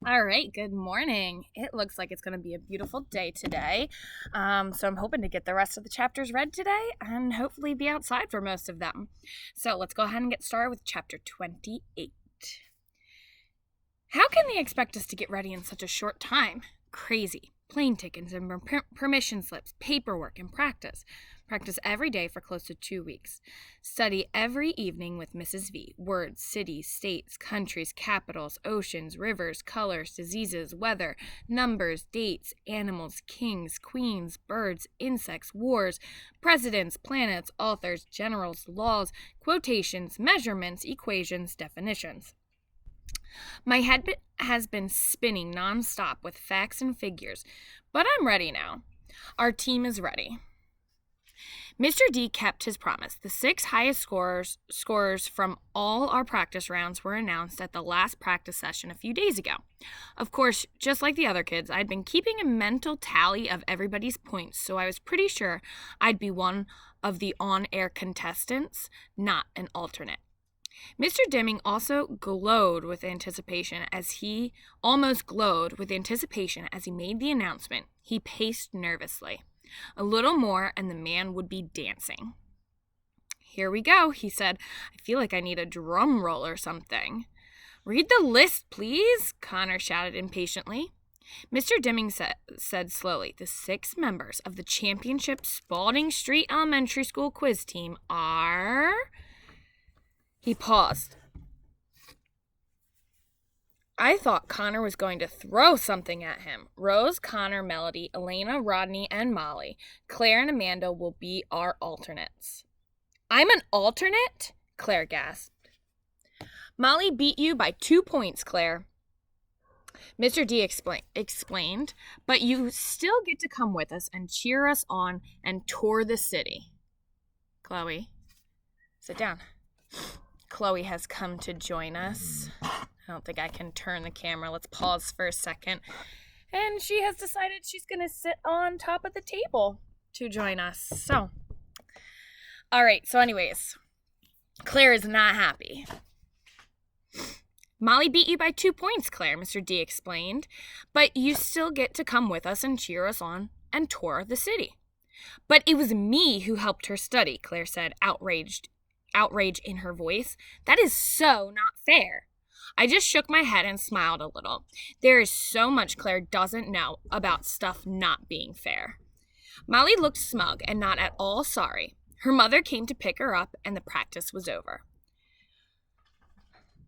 All right, good morning. It looks like it's going to be a beautiful day today. So I'm hoping to get the rest of the chapters read today and hopefully be outside for most of them. So let's go ahead and get started with chapter 28. How can they expect us to get ready in such a short time? Crazy. Plane tickets and permission slips, paperwork, and practice. Practice every day for close to 2 weeks. Study every evening with Mrs. V. Words, cities, states, countries, capitals, oceans, rivers, colors, diseases, weather, numbers, dates, animals, kings, queens, birds, insects, wars, presidents, planets, authors, generals, laws, quotations, measurements, equations, definitions. My head has been spinning nonstop with facts and figures, but I'm ready now. Our team is ready. Mr. D kept his promise. The 6 highest scorers from all our practice rounds were announced at the last practice session a few days ago. Of course, just like the other kids, I'd been keeping a mental tally of everybody's points, so I was pretty sure I'd be one of the on-air contestants, not an alternate. Mr. Deming also glowed with anticipation as he made the announcement. He paced nervously. A little more and the man would be dancing. "Here we go," he said. "I feel like I need a drum roll or something." "Read the list, please," Connor shouted impatiently. Mr. Deming said slowly, "The 6 members of the championship Spalding Street Elementary School quiz team are..." He paused. I thought Connor was going to throw something at him. "Rose, Connor, Melody, Elena, Rodney, and Molly. Claire and Amanda will be our alternates." "I'm an alternate?" Claire gasped. "Molly beat you by 2 points, Claire," Mr. D explained, "but you still get to come with us and cheer us on and tour the city." "Chloe, sit down." Chloe has come to join us. I don't think I can turn the camera. Let's pause for a second. And she has decided she's going to sit on top of the table to join us. So, all right. So anyways, Claire is not happy. "Molly beat you by 2 points, Claire," Mr. D explained, "but you still get to come with us and cheer us on and tour the city." "But it was me who helped her study," Claire said, outrage in her voice. "That is so not fair." I just shook my head and smiled a little. There is so much Claire doesn't know about stuff not being fair. Molly looked smug and not at all sorry. Her mother came to pick her up and the practice was over.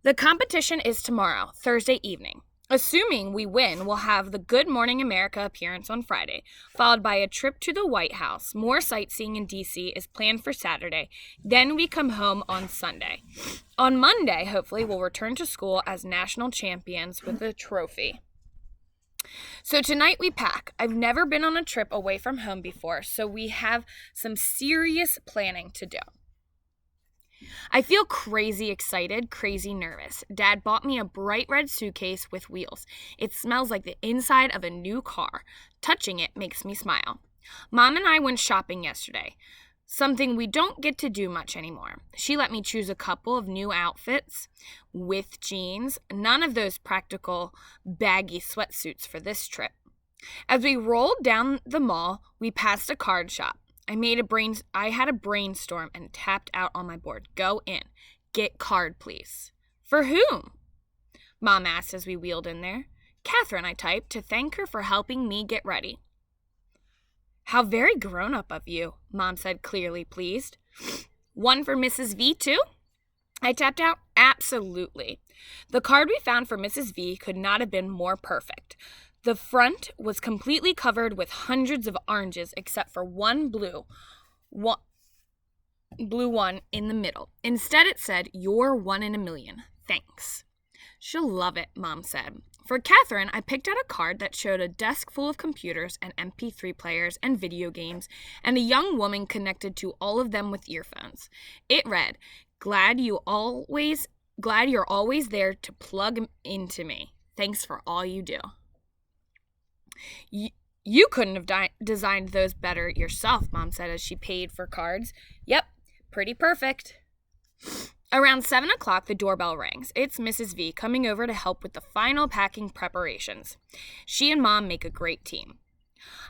"The competition is tomorrow, Thursday evening. Assuming we win, we'll have the Good Morning America appearance on Friday, followed by a trip to the White House. More sightseeing in D.C. is planned for Saturday. Then we come home on Sunday. On Monday, hopefully, we'll return to school as national champions with a trophy. So tonight we pack. I've never been on a trip away from home before, so we have some serious planning to do. I feel crazy excited, crazy nervous. Dad bought me a bright red suitcase with wheels. It smells like the inside of a new car. Touching it makes me smile. Mom and I went shopping yesterday, something we don't get to do much anymore. She let me choose a couple of new outfits with jeans, none of those practical baggy sweatsuits for this trip. As we rolled down the mall, we passed a card shop. I had a brainstorm and tapped out on my board. "Go in. Get card, please." "For whom?" Mom asked as we wheeled in there. "Catherine," I typed, "to thank her for helping me get ready." "How very grown-up of you," Mom said, clearly pleased. "One for Mrs. V, too?" I tapped out. "Absolutely." The card we found for Mrs. V could not have been more perfect. The front was completely covered with hundreds of oranges except for one blue one in the middle. Instead it said, "You're 1 in a million. Thanks." "She'll love it," Mom said. For Catherine, I picked out a card that showed a desk full of computers and MP3 players and video games and a young woman connected to all of them with earphones. It read, Glad you're always there to plug into me. Thanks for all you do." You couldn't have designed those better yourself," Mom said as she paid for cards. "Yep, pretty perfect." Around 7 o'clock, the doorbell rings. It's Mrs. V coming over to help with the final packing preparations. She and Mom make a great team.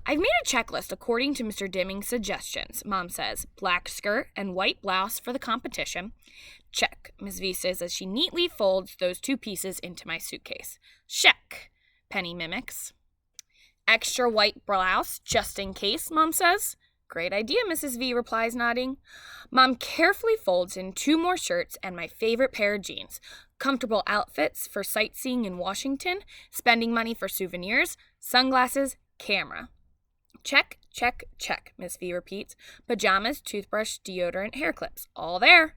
I've made a checklist according to Mr. Dimming's suggestions, Mom says. Black skirt and white blouse for the competition. Check, Ms. V says as she neatly folds those two pieces into my suitcase. Check, Penny mimics. Extra white blouse, just in case, Mom says. Great idea, Mrs. V replies, nodding. Mom carefully folds in 2 more shirts and my favorite pair of jeans. Comfortable outfits for sightseeing in Washington, spending money for souvenirs, sunglasses, camera. Check, check, check, Miss V repeats. Pajamas, toothbrush, deodorant, hair clips. All there.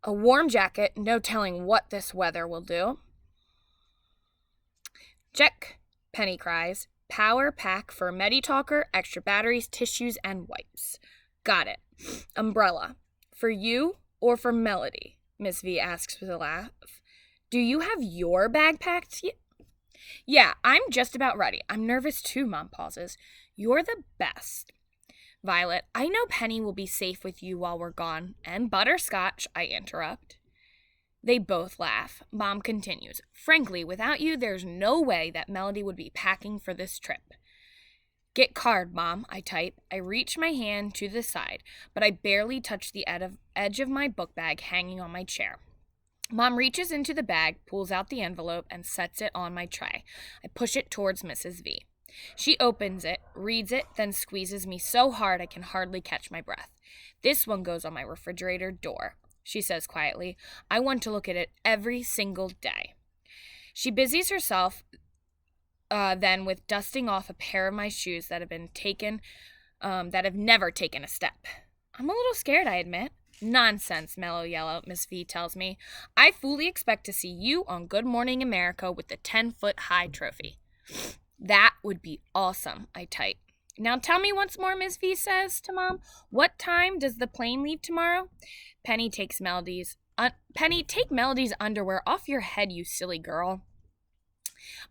A warm jacket, no telling what this weather will do. Check, Penny cries. Power pack for MediTalker, extra batteries, tissues, and wipes. Got it. Umbrella. For you or for Melody? Miss V asks with a laugh. Do you have your bag packed yet? Yeah, I'm just about ready. I'm nervous too, Mom pauses. You're the best. Violet, I know Penny will be safe with you while we're gone. And butterscotch, I interrupt. They both laugh. Mom continues. Frankly, without you, there's no way that Melody would be packing for this trip. Get card, Mom, I type. I reach my hand to the side, but I barely touch the edge of my book bag hanging on my chair. Mom reaches into the bag, pulls out the envelope, and sets it on my tray. I push it towards Mrs. V. She opens it, reads it, then squeezes me so hard I can hardly catch my breath. This one goes on my refrigerator door, she says quietly. I want to look at it every single day. She busies herself then with dusting off a pair of my shoes that have never taken a step. I'm a little scared, I admit. Nonsense, Mellow Yellow, Miss V tells me. I fully expect to see you on Good Morning America with the 10-foot-high trophy. That would be awesome, I type. Now tell me once more, Miss V says to Mom. What time does the plane leave tomorrow? Penny, take Melody's underwear off your head, you silly girl.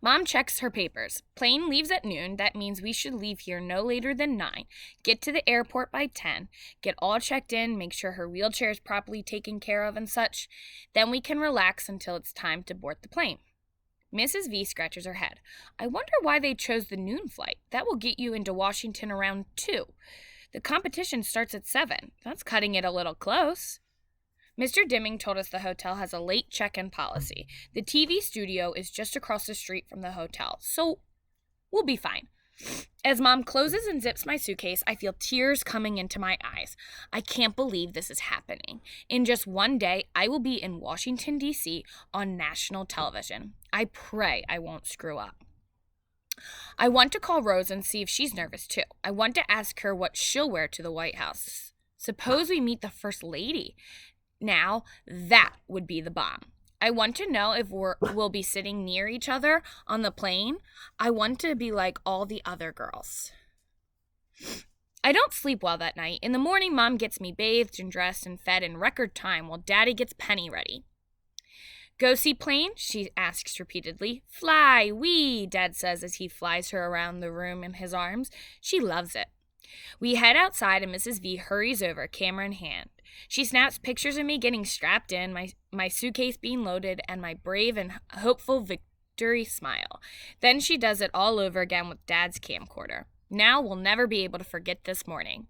Mom checks her papers. Plane leaves at noon. That means we should leave here no later than 9. Get to the airport by 10. Get all checked in. Make sure her wheelchair is properly taken care of and such. Then we can relax until it's time to board the plane. Mrs. V scratches her head. I wonder why they chose the noon flight. That will get you into Washington around 2. The competition starts at 7. That's cutting it a little close. Mr. Dimming told us the hotel has a late check-in policy. The TV studio is just across the street from the hotel, so we'll be fine. As Mom closes and zips my suitcase, I feel tears coming into my eyes. I can't believe this is happening. In just one day, I will be in Washington, D.C. on national television. I pray I won't screw up. I want to call Rose and see if she's nervous too. I want to ask her what she'll wear to the White House. Suppose we meet the First Lady. Now, that would be the bomb. I want to know if we'll be sitting near each other on the plane. I want to be like all the other girls. I don't sleep well that night. In the morning, Mom gets me bathed and dressed and fed in record time while Daddy gets Penny ready. Go see plane? She asks repeatedly. Fly, wee, Dad says as he flies her around the room in his arms. She loves it. We head outside and Mrs. V hurries over, camera in hand. She snaps pictures of me getting strapped in, my suitcase being loaded, and my brave and hopeful victory smile. Then she does it all over again with Dad's camcorder. Now we'll never be able to forget this morning.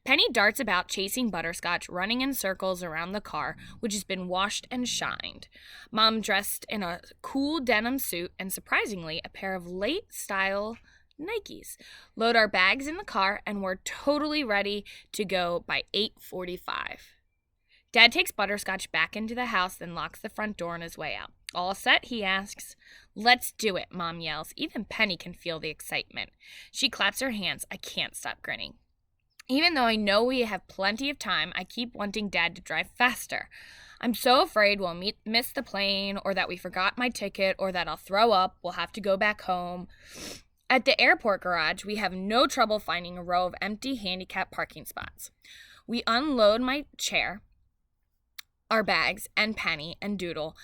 Penny darts about chasing Butterscotch, running in circles around the car, which has been washed and shined. Mom dressed in a cool denim suit and, surprisingly, a pair of late-style Nikes. Load our bags in the car, and we're totally ready to go by 8:45. Dad takes Butterscotch back into the house, then locks the front door on his way out. All set, he asks. Let's do it, Mom yells. Even Penny can feel the excitement. She claps her hands. I can't stop grinning. Even though I know we have plenty of time, I keep wanting Dad to drive faster. I'm so afraid we'll miss the plane, or that we forgot my ticket, or that I'll throw up, we'll have to go back home. At the airport garage, we have no trouble finding a row of empty handicap parking spots. We unload my chair, our bags, and Penny and Doodle,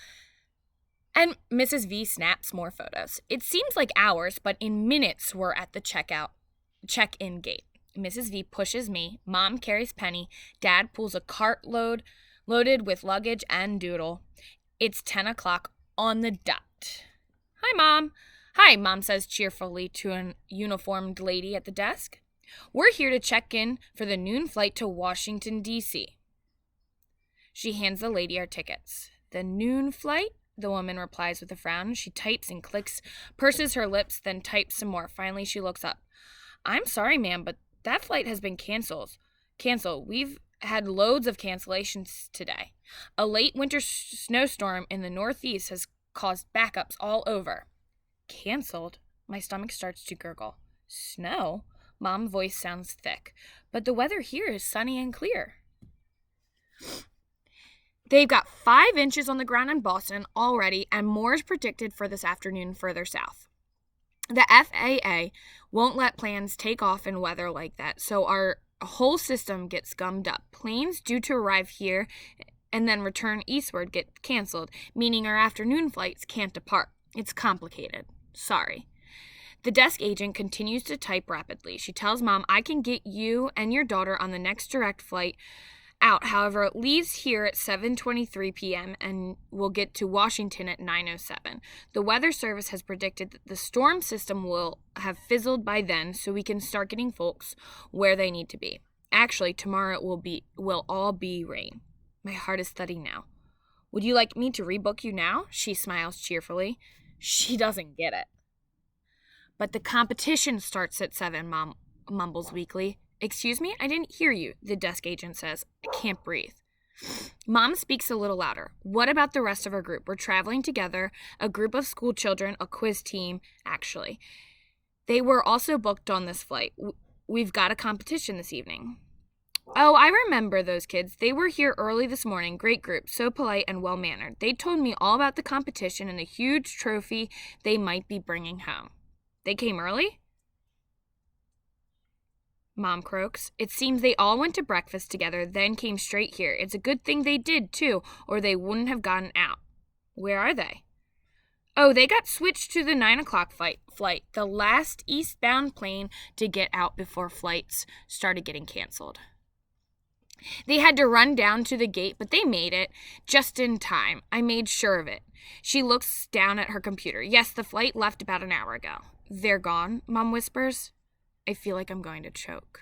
and Mrs. V snaps more photos. It seems like hours, but in minutes we're at the check-in gate. Mrs. V pushes me, Mom carries Penny, Dad pulls a cartload loaded with luggage and doodle. It's 10 o'clock on the dot. Hi, Mom. Hi, Mom says cheerfully to an uniformed lady at the desk. We're here to check in for the noon flight to Washington, D.C. She hands the lady our tickets. The noon flight? The woman replies with a frown. She types and clicks, purses her lips, then types some more. Finally, she looks up. I'm sorry, ma'am, but that flight has been canceled. We've had loads of cancellations today. A late winter snowstorm in the Northeast has caused backups all over. Canceled? My stomach starts to gurgle. Snow? Mom's voice sounds thick, but the weather here is sunny and clear. They've got 5 inches on the ground in Boston already, and more is predicted for this afternoon further south. The FAA won't let plans take off in weather like that, so our whole system gets gummed up. Planes due to arrive here and then return eastward get canceled, meaning our afternoon flights can't depart. It's complicated. Sorry. The desk agent continues to type rapidly. She tells Mom, I can get you and your daughter on the next direct flight out. However, it leaves here at 7:23 p.m. and will get to Washington at 9:07. The Weather Service has predicted that the storm system will have fizzled by then, so we can start getting folks where they need to be. Actually, tomorrow it will all be rain. My heart is thudding now. Would you like me to rebook you now? She smiles cheerfully. She doesn't get it. But the competition starts at 7, Mom mumbles weakly. Excuse me? I didn't hear you, the desk agent says. I can't breathe. Mom speaks a little louder. What about the rest of our group? We're traveling together, a group of school children, a quiz team, actually. They were also booked on this flight. We've got a competition this evening. Oh, I remember those kids. They were here early this morning. Great group, so polite and well-mannered. They told me all about the competition and the huge trophy they might be bringing home. They came early? Mom croaks. It seems they all went to breakfast together, then came straight here. It's a good thing they did, too, or they wouldn't have gotten out. Where are they? Oh, they got switched to the 9 o'clock flight, the last eastbound plane to get out before flights started getting canceled. They had to run down to the gate, but they made it just in time. I made sure of it. She looks down at her computer. Yes, the flight left about an hour ago. They're gone, Mom whispers. I feel like I'm going to choke.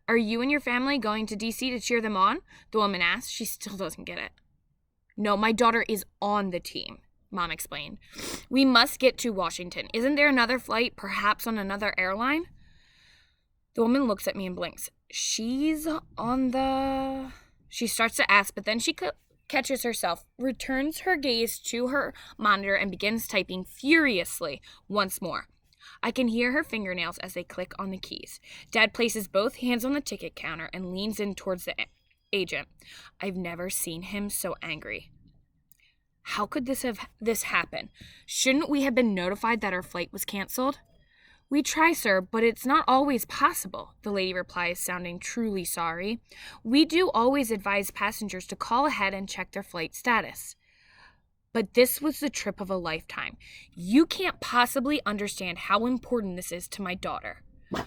Are you and your family going to D.C. to cheer them on? The woman asks. She still doesn't get it. No, my daughter is on the team, Mom explained. We must get to Washington. Isn't there another flight, perhaps on another airline? The woman looks at me and blinks. She's on the... She starts to ask, but then she catches herself, returns her gaze to her monitor, and begins typing furiously once more. I can hear her fingernails as they click on the keys. Dad places both hands on the ticket counter and leans in towards the agent. I've never seen him so angry. How could this happen? Shouldn't we have been notified that our flight was canceled? We try, sir, but it's not always possible, the lady replies, sounding truly sorry. We do always advise passengers to call ahead and check their flight status. But this was the trip of a lifetime. You can't possibly understand how important this is to my daughter. I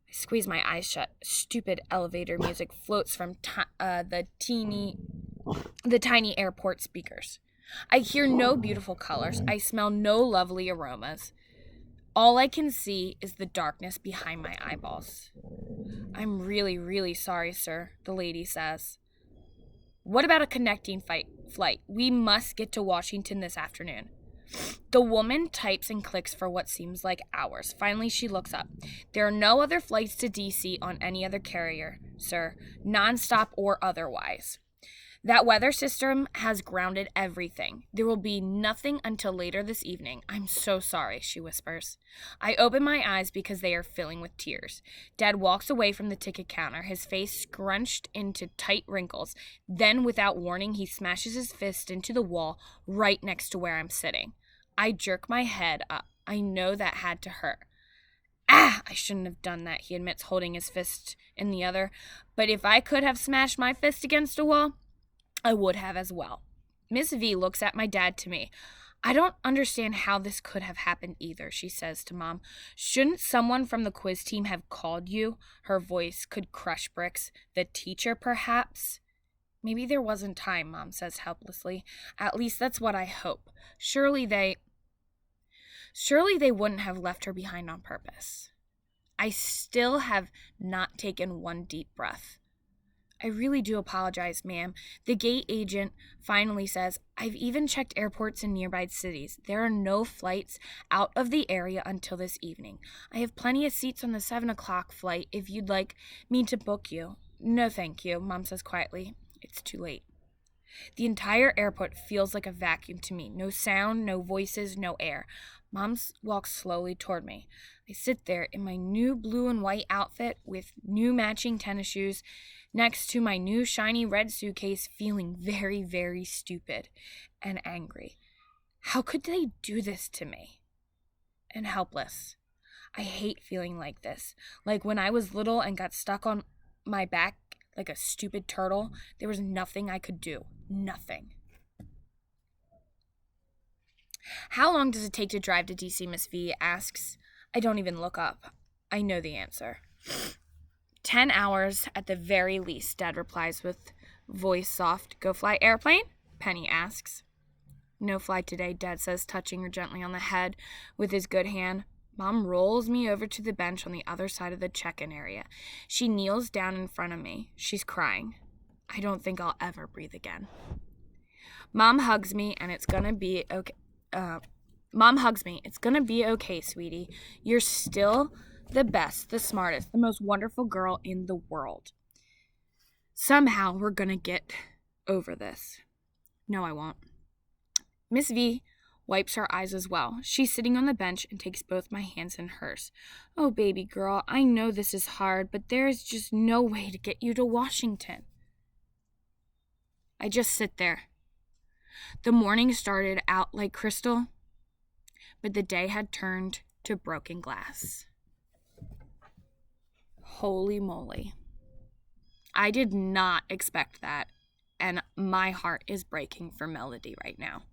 squeeze my eyes shut. Stupid elevator music floats from the tiny airport speakers. I hear no beautiful colors. I smell no lovely aromas. All I can see is the darkness behind my eyeballs. I'm really, really sorry, sir, the lady says. What about a connecting flight? We must get to Washington this afternoon. The woman types and clicks for what seems like hours. Finally, she looks up. There are no other flights to D.C. on any other carrier, sir, nonstop or otherwise. That weather system has grounded everything. There will be nothing until later this evening. I'm so sorry, she whispers. I open my eyes because they are filling with tears. Dad walks away from the ticket counter, his face scrunched into tight wrinkles. Then, without warning, he smashes his fist into the wall right next to where I'm sitting. I jerk my head up. I know that had to hurt. Ah, I shouldn't have done that, he admits, holding his fist in the other. But if I could have smashed my fist against a wall, I would have as well. Miss V looks at my dad to me. I don't understand how this could have happened either, she says to Mom. Shouldn't someone from the quiz team have called you? Her voice could crush bricks. The teacher, perhaps? Maybe there wasn't time, Mom says helplessly. At least that's what I hope. Surely they wouldn't have left her behind on purpose. I still have not taken one deep breath. I really do apologize, ma'am. The gate agent finally says, I've even checked airports in nearby cities. There are no flights out of the area until this evening. I have plenty of seats on the 7 o'clock flight if you'd like me to book you. No, thank you, Mom says quietly. It's too late. The entire airport feels like a vacuum to me. No sound, no voices, no air. Mom walks slowly toward me. I sit there in my new blue and white outfit with new matching tennis shoes next to my new shiny red suitcase, feeling very, very stupid and angry. How could they do this to me? And helpless. I hate feeling like this. Like when I was little and got stuck on my back like a stupid turtle, there was nothing I could do. Nothing. How long does it take to drive to DC, Miss V asks. I don't even look up. I know the answer. 10 hours at the very least, Dad replies with voice soft. Go fly airplane? Penny asks. No flight today, Dad says, touching her gently on the head with his good hand. Mom rolls me over to the bench on the other side of the check-in area. She kneels down in front of me. She's crying. I don't think I'll ever breathe again. Mom hugs me, and it's gonna be okay. Mom hugs me. It's gonna be okay, sweetie. You're still the best, the smartest, the most wonderful girl in the world. Somehow we're gonna get over this. No, I won't. Miss V wipes her eyes as well. She's sitting on the bench and takes both my hands in hers. Oh, baby girl, I know this is hard, but there is just no way to get you to Washington. I just sit there. The morning started out like crystal, but the day had turned to broken glass. Holy moly. I did not expect that, and my heart is breaking for Melody right now.